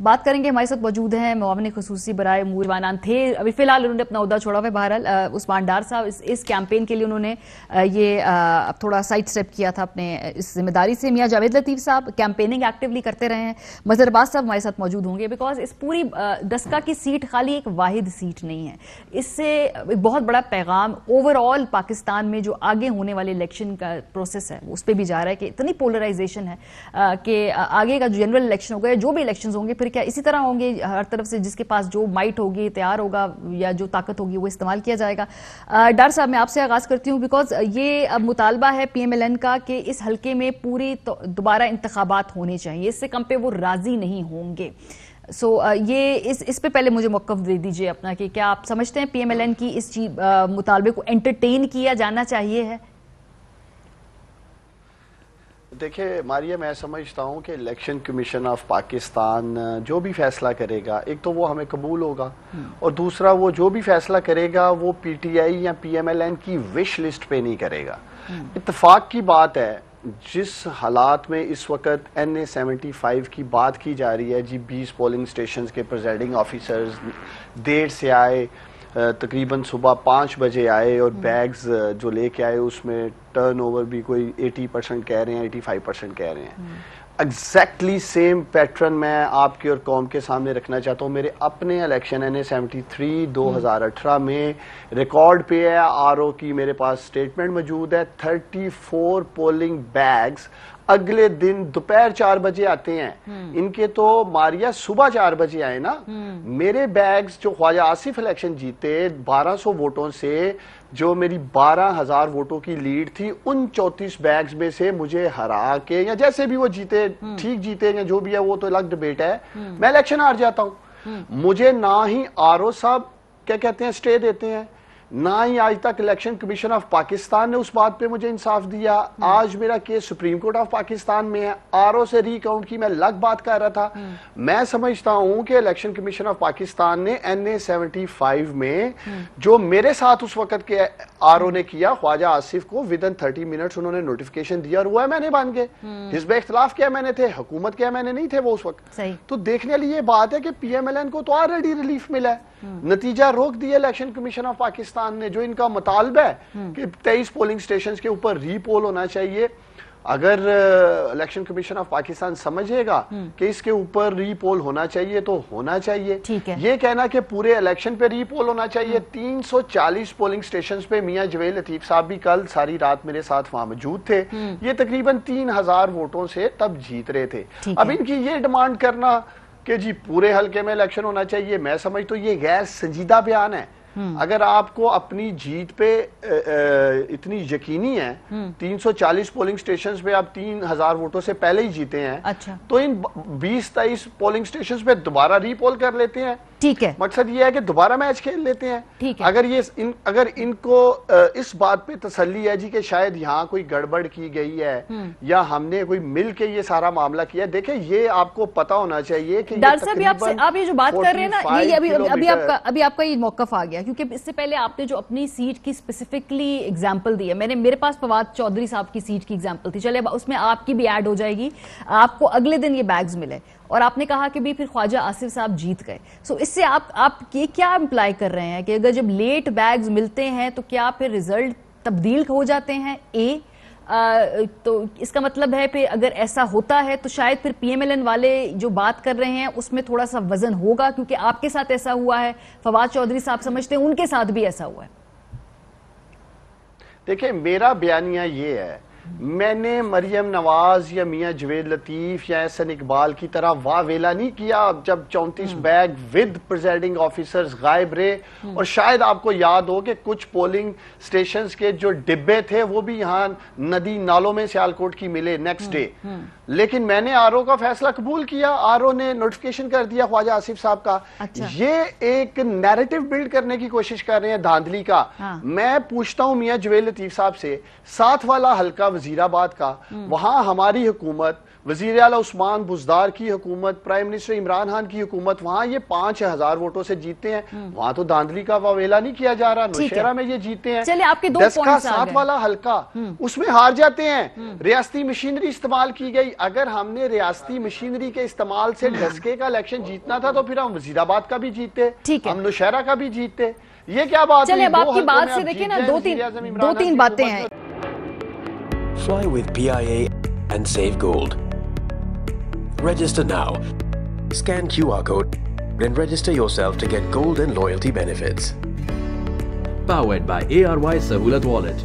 बात करेंगे। हमारे साथ मौजूद हैं मुआविन खुसूसी बराए उमूर ईवान थे, अभी फिलहाल उन्होंने अपना ओहदा छोड़ा हुआ है। बहरहाल उस्मान डार साहब इस कैंपेन के लिए उन्होंने ये अब थोड़ा साइड स्टेप किया था अपने इस जिम्मेदारी से। मियां जावेद लतीफ साहब कैंपेनिंग एक्टिवली करते रहे हैं। मजहर अब्बास साहब हमारे साथ मौजूद होंगे, बिकॉज इस पूरी दस्का की सीट खाली एक वाहिद सीट नहीं है, इससे एक बहुत बड़ा पैगाम ओवरऑल पाकिस्तान में जो आगे होने वाले इलेक्शन का प्रोसेस है उस पर भी जा रहा है कि इतनी पोलराइजेशन है कि आगे का जो जनरल इलेक्शन होगा, जो भी इलेक्शन होंगे फिर क्या इसी तरह होंगे, हर तरफ से जिसके पास जो माइट होगी, तैयार होगा या जो ताकत होगी वो इस्तेमाल किया जाएगा। डार साहब मैं आपसे आगाज करती हूँ, बिकॉज ये अब मुतालबा है PMLN का कि इस हल्के में पूरी दोबारा इंतखाबात होने चाहिए, इससे कम पे वो राजी नहीं होंगे। ये इस पे पहले मुझे मौक़िफ़ दे दीजिए अपना कि क्या आप समझते हैं PMLN की इस मुतालबे को एंटरटेन किया जाना चाहिए है? देखिए मारिया, मैं समझता हूँ कि इलेक्शन कमीशन ऑफ पाकिस्तान जो भी फैसला करेगा, एक तो वो हमें कबूल होगा और दूसरा वो जो भी फैसला करेगा वो PTI या PMLN की विश लिस्ट पे नहीं करेगा। इत्तेफाक की बात है, जिस हालात में इस वक्त NA 75 की बात की जा रही है जी, 20 पोलिंग स्टेशंस के प्रिजाइडिंग ऑफिसर्स देर से आए, तकरीबन सुबह 5 बजे आए और बैग्स जो लेके आए उसमें टर्नओवर भी कोई 80% कह रहे हैं, 85% कह रहे हैं। एग्जैक्टली सेम पैटर्न मैं आपके और कौम के सामने रखना चाहता हूँ। मेरे अपने इलेक्शन NA 73 2018 में रिकॉर्ड पे है, RO की मेरे पास स्टेटमेंट मौजूद है, 34 पोलिंग बैग्स अगले दिन दोपहर 4 बजे आते हैं। इनके तो मारिया सुबह 4 बजे आए ना। मेरे बैग्स जो ख्वाजा आसिफ इलेक्शन जीते 1200 वोटों से, जो मेरी 12,000 वोटों की लीड थी, उन 34 बैग्स में से मुझे हरा के या जैसे भी वो जीते, ठीक जीते या जो भी है वो तो अलग डिबेट है, मैं इलेक्शन हार जाता हूं। मुझे ना ही RO साहब क्या कहते हैं स्टे देते हैं, ना ही आज तक इलेक्शन कमीशन ऑफ पाकिस्तान ने उस बात पे मुझे इंसाफ दिया। आज मेरा case supreme court of Pakistan में है। RO से रीकाउंट की मैं अलग बात कर रहा था। मैं समझता हूं कि इलेक्शन कमीशन ऑफ पाकिस्तान ने NA 75 में जो मेरे साथ उस वक्त के RO ने किया, ख्वाजा आसिफ को विदिन 30 मिनट्स उन्होंने नोटिफिकेशन दिया और वो है मैंने बन गए। हिज़्ब इख्तिलाफ क्या मैंने थे, हुकूमत क्या मैंने नहीं थे वो उस वक्त। तो देखने वाली ये बात है कि PMLN को तो ऑलरेडी रिलीफ मिला है, नतीजा रोक दिया इलेक्शन कमीशन ऑफ पाकिस्तान ने। जो इनका मुतालबा है कि 23 पोलिंग स्टेशंस के ऊपर रीपोल होना चाहिए, अगर इलेक्शन कमीशन ऑफ पाकिस्तान समझेगा कि इसके ऊपर रीपोल होना चाहिए तो होना चाहिए। ये कहना कि पूरे इलेक्शन पे रीपोल होना चाहिए, 340 पोलिंग स्टेशंस पे मियां जवेद लतीफ साहब भी कल सारी रात मेरे साथ वहां मौजूद थे। ये तकरीबन 3000 वोटों से तब जीत रहे थे। अब इनकी ये डिमांड करना कि जी पूरे हल्के में इलेक्शन होना चाहिए, मैं समझता हूं ये गैर संजीदा बयान है। अगर आपको अपनी जीत पे इतनी यकीनी है, 340 पोलिंग स्टेशंस पे आप 3000 वोटों से पहले ही जीते हैं, अच्छा, तो इन 20-23 पोलिंग स्टेशंस पे दोबारा रीपोल कर लेते हैं। ठीक है, मकसद ये है कि दोबारा मैच खेल लेते हैं। ठीक है, अगर इनको इस बात पे तसल्ली है जी कि शायद यहाँ कोई गड़बड़ की गई है या हमने कोई मिल के ये सारा मामला किया, देखें ये आपको पता होना चाहिए कि डॉक्टर साहब आप ये जो बात कर रहे हैं ना, ये अभी आपका ये मौकफ आ गया, क्योंकि इससे पहले आपने जो अपनी सीट की स्पेसिफिकली एग्जांपल दी है, मेरे पास फवाद चौधरी साहब की सीट की एग्जांपल थी, चले उसमें आपकी भी ऐड हो जाएगी। आपको अगले दिन ये बैग्स मिले और आपने कहा कि भी फिर ख्वाजा आसिफ साहब जीत गए। सो इससे आप ये क्या इम्प्लाई कर रहे हैं कि अगर जब लेट बैग्स मिलते हैं तो क्या फिर रिजल्ट तब्दील हो जाते हैं? तो इसका मतलब है फिर अगर ऐसा होता है तो शायद फिर PMLN वाले जो बात कर रहे हैं उसमें थोड़ा सा वजन होगा, क्योंकि आपके साथ ऐसा हुआ है, फवाद चौधरी साहब समझते हैं उनके साथ भी ऐसा हुआ है। देखिए मेरा बयानिया ये है, मैंने मरियम नवाज या मियां जवेद लतीफ या एहसन इकबाल की तरह वाह वेला नहीं किया जब 34 बैग विद प्रिजाइडिंग ऑफिसर्स गायब रहे। और शायद आपको याद हो कि कुछ पोलिंग स्टेशंस के जो डिब्बे थे वो भी यहाँ नदी नालों में सियालकोट की मिले नेक्स्ट डे। लेकिन मैंने RO का फैसला कबूल किया, RO ने नोटिफिकेशन कर दिया ख्वाजा आसिफ साहब का। अच्छा। ये एक नैरेटिव बिल्ड करने की कोशिश कर रहे हैं धांधली का। हाँ। मैं पूछता हूं मियां जवेद लतीफ साहब से, साथ वाला हल्का वजीराबाद का, वहां हमारी हुकूमत वजीर आला उस्मान बुजदार की हुकूमत, प्राइम मिनिस्टर इमरान खान की हुकूमत, वहां ये 5000 वोटों से जीते हैं। वहां तो धांधली का वावेला नहीं किया जा रहा। नौशहरा में ये जीते हैं। चलिए, आपके 10 का 7 वाला हल्का, उसमें हार जाते हैं। रियासती मशीनरी इस्तेमाल की गई। अगर हमने रियासती मशीनरी के इस्तेमाल से डस्के का इलेक्शन जीतना था तो फिर हम वजीराबाद का भी जीते, हम नौशहरा का भी जीते। ये क्या बात है? चलिए, अब आपकी बात से देखिए ना, दो तीन बातें हैं। Fly with PIA and save gold. Register now. Scan QR code and register yourself to get gold and loyalty benefits. Powered by ARY Sahulat Wallet.